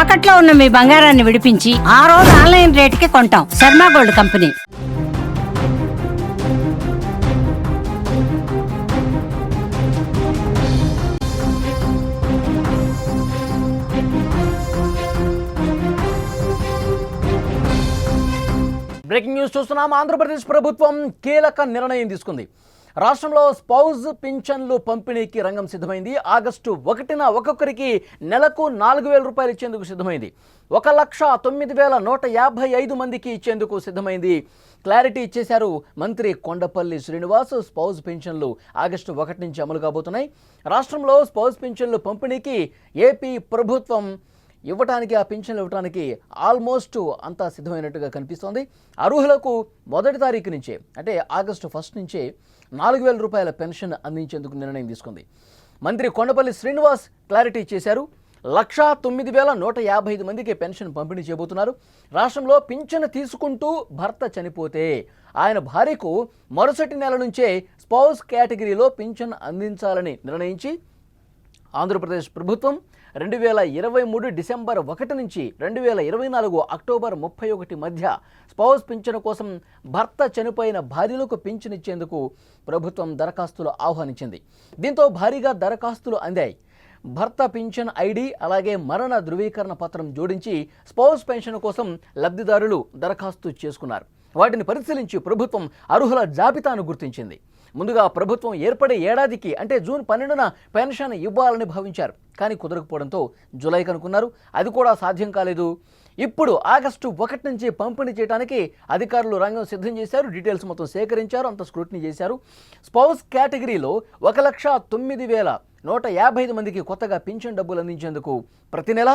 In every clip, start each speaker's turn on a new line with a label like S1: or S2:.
S1: తాకట్లో ఉన్న మీ బంగారాన్ని విడిపించి ఆ రోజు ఆన్లైన్ రేటుకి కొంటాం. Sharma gold company.
S2: Breaking news చూస్తున్నాం. ఆంధ్రప్రదేశ్ ప్రభుత్వం కీలక నిర్ణయం తీసుకుంది. రాష్ట్రంలో స్పౌజ్ పింఛన్లు పంపిణీకి రంగం సిద్ధమైంది. ఆగస్టు 1న ఒక్కొక్కరికి నెలకు 4,000 రూపాయలు ఇచ్చేందుకు సిద్ధమైంది. 1,09,155 మందికి ఇచ్చేందుకు సిద్ధమైంది. క్లారిటీ ఇచ్చేశారు మంత్రి కొండపల్లి శ్రీనివాస్. స్పౌజ్ పింఛన్లు ఆగస్టు 1 నుంచి అమలు కాబోతున్నాయి. రాష్ట్రంలో స్పౌజ్ పింఛన్లు పంపిణీకి ఏపీ ప్రభుత్వం ఆ పింఛన్లు ఇవ్వడానికి ఆల్మోస్ట్ అంతా సిద్ధమైనట్టుగా కనిపిస్తోంది. అర్హులకు 1వ తారీఖు నుంచే అంటే ఆగస్టు 1 నుంచే 4,000 రూపాయల పెన్షన్ అందించేందుకు నిర్ణయం తీసుకుంది. మంత్రి కొండపల్లి శ్రీనివాస్ క్లారిటీ చేశారు. 1,09,155 మందికి పెన్షన్ పంపిణీ చేయబోతున్నారు. రాష్ట్రంలో పింఛను తీసుకుంటూ భర్త చనిపోతే ఆయన భార్యకు మరుసటి నెల నుంచే స్పౌజ్ కేటగిరీలో పింఛన్ అందించాలని నిర్ణయించి ఆంధ్రప్రదేశ్ ప్రభుత్వం 2023 డిసెంబర్ 1 నుంచి 2024 అక్టోబర్ 31 మధ్య స్పౌజ్ పింఛను కోసం భర్త చనిపోయిన భార్యలకు పింఛను ఇచ్చేందుకు ప్రభుత్వం దరఖాస్తులు ఆహ్వానించింది. దీంతో భారీగా దరఖాస్తులు అందాయి. భర్త పింఛన్ ఐడి అలాగే మరణ ధృవీకరణ పత్రం జోడించి స్పౌజ్ పెన్షన్ కోసం లబ్ధిదారులు దరఖాస్తు చేసుకున్నారు. వాటిని పరిశీలించి ప్రభుత్వం అర్హుల జాబితాను గుర్తించింది. ముందుగా ప్రభుత్వం ఏర్పడే ఏడాదికి అంటే జూన్ 12న పెన్షన్ ఇవ్వాలని భావించారు. కానీ కుదరకపోవడంతో జూలైకి అనుకున్నారు. అది కూడా సాధ్యం కాలేదు. ఇప్పుడు ఆగస్టు 1 నుంచి పంపిణీ చేయడానికి అధికారులు రంగం సిద్ధం చేశారు. డీటెయిల్స్ మొత్తం సేకరించారు, అంత స్క్రూటినీ చేశారు. స్పౌజ్ కేటగిరీలో 1,09,155 మందికి కొత్తగా పింఛన్ డబ్బులు అందించేందుకు ప్రతి నెల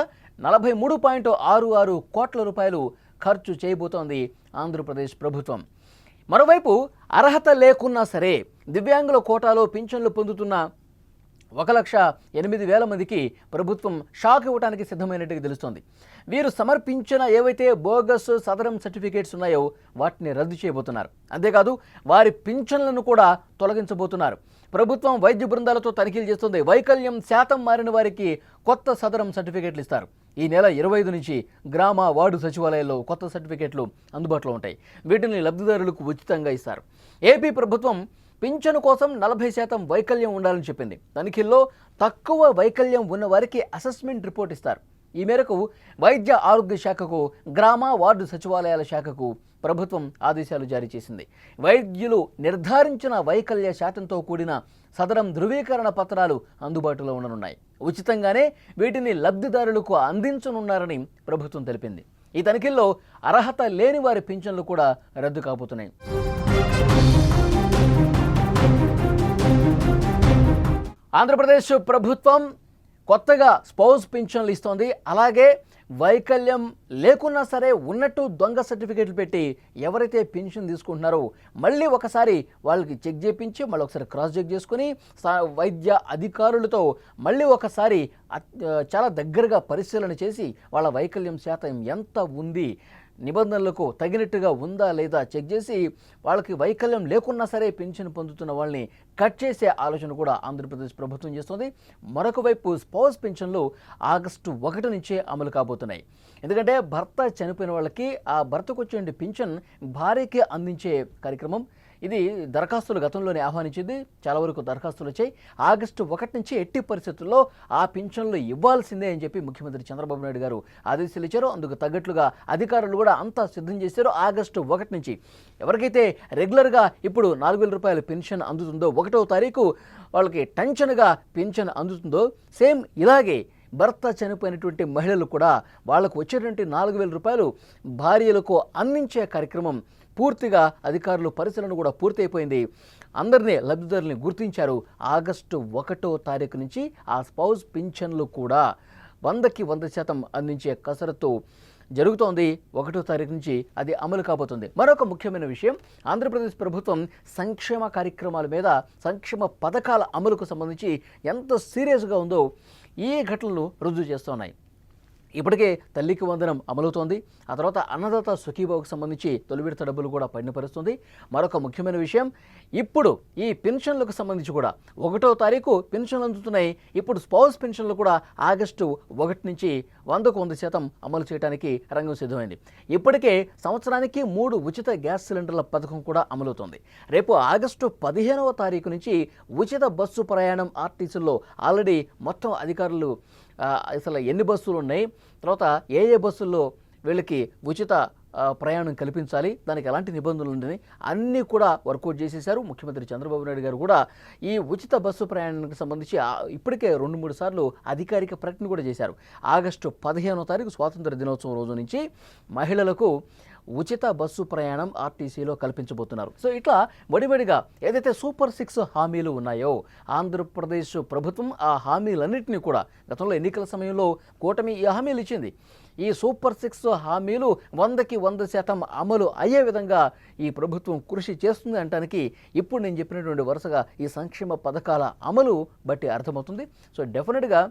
S2: 43.66 కోట్ల రూపాయలు ఖర్చు చేయబోతోంది ఆంధ్రప్రదేశ్ ప్రభుత్వం. మరోవైపు అర్హత లేకున్నా సరే దివ్యాంగుల కోటాలో పింఛన్లు పొందుతున్న 1,08,000 మందికి ప్రభుత్వం షాక్ ఇవ్వడానికి సిద్ధమైనట్టుగా తెలుస్తోంది. వీరు సమర్పించిన ఏవైతే బోగస్ సదరం సర్టిఫికేట్స్ ఉన్నాయో వాటిని రద్దు చేయబోతున్నారు. అంతేకాదు వారి పింఛన్లను కూడా తొలగించబోతున్నారు. ప్రభుత్వం వైద్య బృందాలతో తనిఖీలు చేస్తుంది. వైకల్యం శాతం మారిన వారికి కొత్త సదరం సర్టిఫికేట్లు ఇస్తారు. ఈ నెల 25 నుంచి గ్రామ వార్డు సచివాలయాల్లో కొత్త సర్టిఫికేట్లు అందుబాటులో ఉంటాయి. వీటిని లబ్ధిదారులకు ఉచితంగా ఇస్తారు. ఏపీ ప్రభుత్వం పింఛను కోసం 40% వైకల్యం ఉండాలని చెప్పింది. తనిఖీల్లో తక్కువ వైకల్యం ఉన్న వారికి అసెస్మెంట్ రిపోర్ట్ ఇస్తారు. ఈ మేరకు వైద్య ఆరోగ్య శాఖకు గ్రామ వార్డు సచివాలయాల శాఖకు ప్రభుత్వం ఆదేశాలు జారీ చేసింది. వైద్యులు నిర్ధారించిన వైకల్య శాతంతో కూడిన సదరం ధృవీకరణ పత్రాలు అందుబాటులో ఉండనున్నాయి. ఉచితంగానే వీటిని లబ్ధిదారులకు అందించనున్నారని ప్రభుత్వం తెలిపింది. ఈ తనిఖీల్లో అర్హత లేని వారి పింఛన్లు కూడా రద్దు కాబోతున్నాయి. ఆంధ్రప్రదేశ్ ప్రభుత్వం కొత్తగా స్పౌజ్ పింఛన్లు ఇస్తోంది. అలాగే వైకల్యం లేకున్నా సరే ఉన్నట్టు దొంగ సర్టిఫికేట్లు పెట్టి ఎవరైతే పెన్షన్ తీసుకుంటున్నారో మళ్ళీ ఒకసారి వాళ్ళకి చెక్ చేయించి మళ్ళీ ఒకసారి క్రాస్ చెక్ చేసుకుని వైద్య అధికారులతో మళ్ళీ ఒకసారి చాలా దగ్గరగా పరిశీలన చేసి వాళ్ళ వైకల్యం శాతం ఎంత ఉంది, నిబంధనలకు తగినట్టుగా ఉందా లేదా చెక్ చేసి వాళ్ళకి వైకల్యం లేకున్నా సరే పెన్షన్ పొందుతున్న వాళ్ళని కట్ చేసే ఆలోచన కూడా ఆంధ్రప్రదేశ్ ప్రభుత్వం చేస్తుంది. మరొక వైపు స్పౌజ్ పెన్షన్లు ఆగస్టు 1 నుంచే అమలు కాబోతున్నాయి. ఎందుకంటే భర్త చనిపోయిన వాళ్ళకి ఆ భర్తకు వచ్చే పెన్షన్ భార్యకి అందించే కార్యక్రమం ఇది. దరఖాస్తులు గతంలోనే ఆహ్వానించింది. చాలా వరకు దరఖాస్తులు వచ్చాయి. ఆగస్టు 1 నుంచి ఎట్టి పరిస్థితుల్లో ఆ పింఛన్లు ఇవ్వాల్సిందే అని చెప్పి ముఖ్యమంత్రి చంద్రబాబు నాయుడు గారు ఆదేశాలు ఇచ్చారు. అందుకు తగ్గట్లుగా అధికారులు కూడా అంతా సిద్ధం చేశారు. ఆగస్టు 1 నుంచి ఎవరికైతే రెగ్యులర్గా ఇప్పుడు 4,000 రూపాయల పెన్షన్ అందుతుందో 1వ తారీఖు వాళ్ళకి టెన్షన్గా పెన్షన్ అందుతుందో సేమ్ ఇలాగే భర్త చనిపోయినటువంటి మహిళలు కూడా వాళ్ళకు వచ్చేటువంటి 4,000 రూపాయలు భార్యలకు అందించే కార్యక్రమం పూర్తిగా అధికారులు పరిశీలన కూడా పూర్తయిపోయింది. అందరినీ లబ్ధిదారుల్ని గుర్తించారు. ఆగస్టు 1వ తారీఖు నుంచి ఆ స్పౌజ్ పింఛన్లు కూడా 100కి 100% అందించే కసరత్తు జరుగుతోంది. 1వ తారీఖు నుంచి అది అమలు కాబోతుంది. మరొక ముఖ్యమైన విషయం, ఆంధ్రప్రదేశ్ ప్రభుత్వం సంక్షేమ కార్యక్రమాల మీద సంక్షేమ పథకాల అమలుకు సంబంధించి ఎంత సీరియస్గా ఉందో ఈ ఘటనలు రుజువు చేస్తున్నాయి. ఇప్పటికే తల్లికి వందనం అమలవుతోంది. ఆ తర్వాత అన్నదాత సుఖీభావకు సంబంధించి తొలి విడత డబ్బులు కూడా పడిన పరుస్తుంది. మరొక ముఖ్యమైన విషయం, ఇప్పుడు ఈ పెన్షన్లకు సంబంధించి కూడా 1వ తారీఖు పెన్షన్లు అందుతున్నాయి. ఇప్పుడు స్పౌస్ పెన్షన్లు కూడా ఆగస్టు 1 నుంచి 100% అమలు చేయడానికి రంగం సిద్ధమైంది. ఇప్పటికే సంవత్సరానికి 3 ఉచిత గ్యాస్ సిలిండర్ల పథకం కూడా అమలవుతోంది. రేపు ఆగస్టు 15వ తారీఖు నుంచి ఉచిత బస్సు ప్రయాణం ఆర్టీసీలో ఆల్రెడీ మొత్తం అధికారులు అసలు ఎన్ని బస్సులు ఉన్నాయి, తర్వాత ఏ బస్సుల్లో వీళ్ళకి ఉచిత ప్రయాణం కల్పించాలి, దానికి ఎలాంటి నిబంధనలు ఉన్నాయి అన్నీ కూడా వర్కౌట్ చేసేశారు. ముఖ్యమంత్రి చంద్రబాబు నాయుడు గారు కూడా ఈ ఉచిత బస్సు ప్రయాణానికి సంబంధించి ఇప్పటికే 2-3 సార్లు అధికారిక ప్రకటన కూడా చేశారు. ఆగస్టు 15వ తారీఖు స్వాతంత్ర దినోత్సవం రోజు నుంచి మహిళలకు ఉచిత బస్సు ప్రయాణం ఆర్టీసీలో కల్పించబోతున్నారు. సో ఇట్లా వడివడిగా ఏదైతే సూపర్ 6 హామీలు ఉన్నాయో ఆంధ్రప్రదేశ్ ప్రభుత్వం ఆ హామీలన్నింటినీ కూడా గతంలో ఎన్నికల సమయంలో కూటమి ఈ హామీలు ఇచ్చింది. ఈ సూపర్ 6 హామీలు 100కి 100% అమలు అయ్యే విధంగా ఈ ప్రభుత్వం కృషి చేస్తుంది అనడానికి ఇప్పుడు నేను చెప్పినటువంటి వరుసగా ఈ సంక్షేమ పథకాల అమలు బట్టి అర్థమవుతుంది. సో డెఫినెట్గా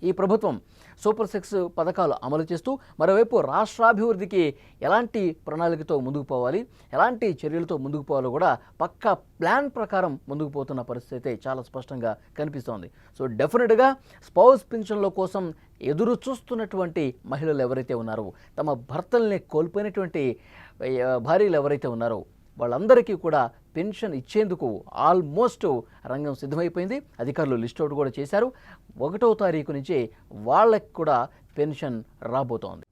S2: ఈ ప్రభుత్వం సూపర్ 6 పథకాలు అమలు చేస్తూ మరోవైపు రాష్ట్రాభివృద్ధికి ఎలాంటి ప్రణాళికతో ముందుకు పోవాలి, ఎలాంటి చర్యలతో ముందుకు పోవాలో కూడా పక్కా ప్లాన్ ప్రకారం ముందుకు పోతున్న పరిస్థితి అయితే చాలా స్పష్టంగా కనిపిస్తోంది. సో డెఫినెట్గా స్పౌస్ పెన్షన్ల కోసం ఎదురు చూస్తున్నటువంటి మహిళలు ఎవరైతే ఉన్నారో, తమ భర్తల్ని కోల్పోయినటువంటి భార్యలు ఎవరైతే ఉన్నారో వాళ్ళందరికీ కూడా పెన్షన్ ఇచ్చేందుకు ఆల్మోస్ట్ రంగం సిద్ధమైపోయింది. అధికారులు లిస్ట్ అవుట్ కూడా చేశారు. 1వ తారీఖు నుంచి వాళ్ళకి కూడా పెన్షన్ రాబోతోంది.